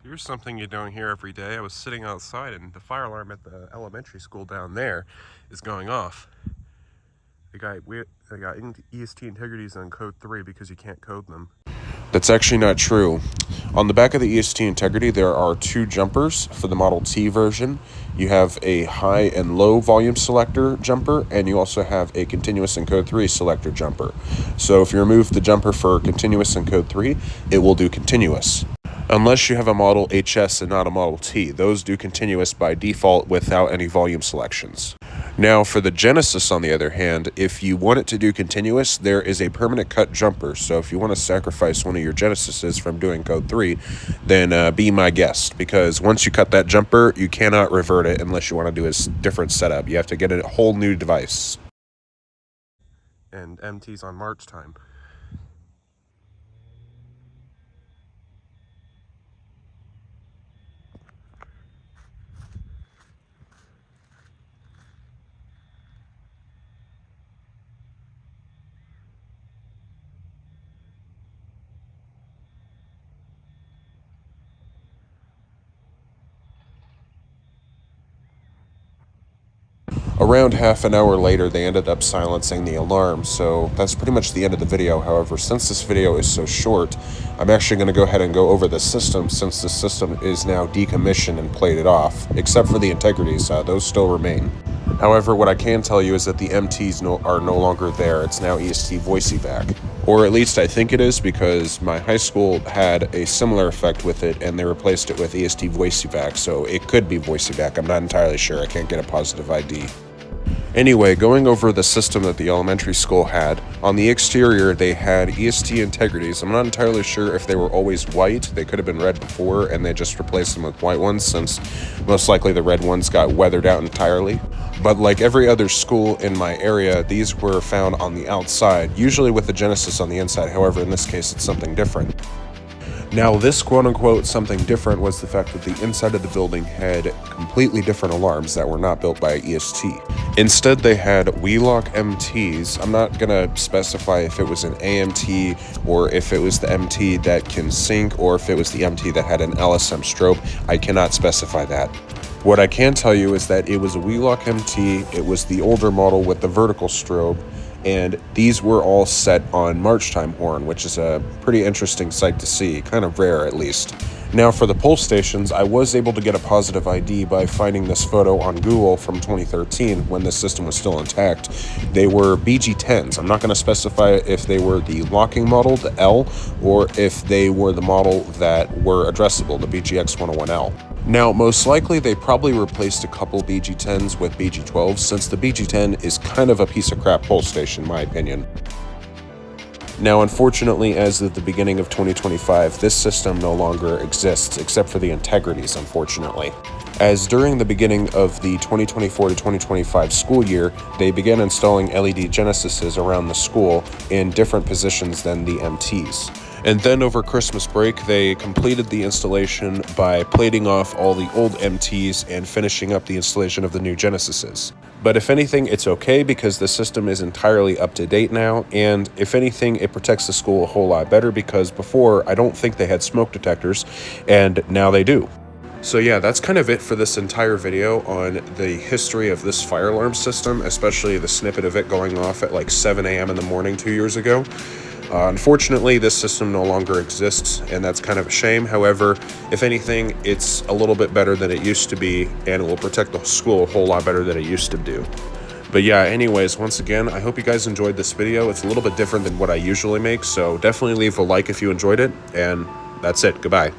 Here's something you don't hear every day. I was sitting outside and the fire alarm at the elementary school down there is going off. They got EST integrities on code 3 because you can't code them. That's actually not true. On the back of the EST integrity, there are two jumpers for the Model T version. You have a high and low volume selector jumper, and you also have a continuous and code 3 selector jumper. So if you remove the jumper for continuous and code 3, it will do continuous. Unless you have a Model HS and not a Model T. Those do continuous by default without any volume selections. Now for the Genesis, on the other hand, if you want it to do continuous, there is a permanent cut jumper. So if you want to sacrifice one of your Genesises from doing code 3, then be my guest. Because once you cut that jumper, you cannot revert it unless you want to do a different setup. You have to get a whole new device. And MT's on March time. Around half an hour later, they ended up silencing the alarm, so that's pretty much the end of the video. However, since this video is so short, I'm actually going to go ahead and go over the system, since the system is now decommissioned and plated off, except for the integrities. Those still remain. However, what I can tell you is that the MTs are no longer there. It's now EST Voice Evac. Or at least I think it is, because my high school had a similar effect with it, and they replaced it with EST Voice Evac, so it could be Voice Evac. I'm not entirely sure. I can't get a positive ID. Anyway, going over the system that the elementary school had, on the exterior they had EST integrities. I'm not entirely sure if they were always white. They could have been red before and they just replaced them with white ones, since most likely the red ones got weathered out entirely. But like every other school in my area, these were found on the outside, usually with the Genesis on the inside. However, in this case it's something different. Now, this quote-unquote something different was the fact that the inside of the building had completely different alarms that were not built by EST. Instead, they had Wheelock MTs. I'm not going to specify if it was an AMT or if it was the MT that can sync or if it was the MT that had an LSM strobe. I cannot specify that. What I can tell you is that it was a Wheelock MT. It was the older model with the vertical strobe. And these were all set on March time horn, which is a pretty interesting sight to see, kind of rare at least. Now for the pulse stations, I was able to get a positive ID by finding this photo on Google from 2013 when the system was still intact. They were BG10s. I'm not going to specify if they were the locking model, the L, or if they were the model that were addressable, the BGX101L. Now, most likely they probably replaced a couple BG10s with BG12s, since the BG10 is kind of a piece of crap pulse station in my opinion. Now, unfortunately, as of the beginning of 2025, this system no longer exists, except for the integrities, unfortunately. As during the beginning of the 2024 to 2025 school year, they began installing LED Genesises around the school in different positions than the MTs. And then over Christmas break, they completed the installation by plating off all the old MTs and finishing up the installation of the new Genesises. But if anything, it's okay because the system is entirely up to date now, and if anything, it protects the school a whole lot better, because before, I don't think they had smoke detectors, and now they do. So yeah, that's kind of it for this entire video on the history of this fire alarm system, especially the snippet of it going off at like 7 a.m. in the morning 2 years ago. Unfortunately, this system no longer exists, and that's kind of a shame. However, if anything, it's a little bit better than it used to be, and it will protect the school a whole lot better than it used to do. But yeah, anyways, once again, I hope you guys enjoyed this video. It's a little bit different than what I usually make, so definitely leave a like if you enjoyed it, and that's it. Goodbye.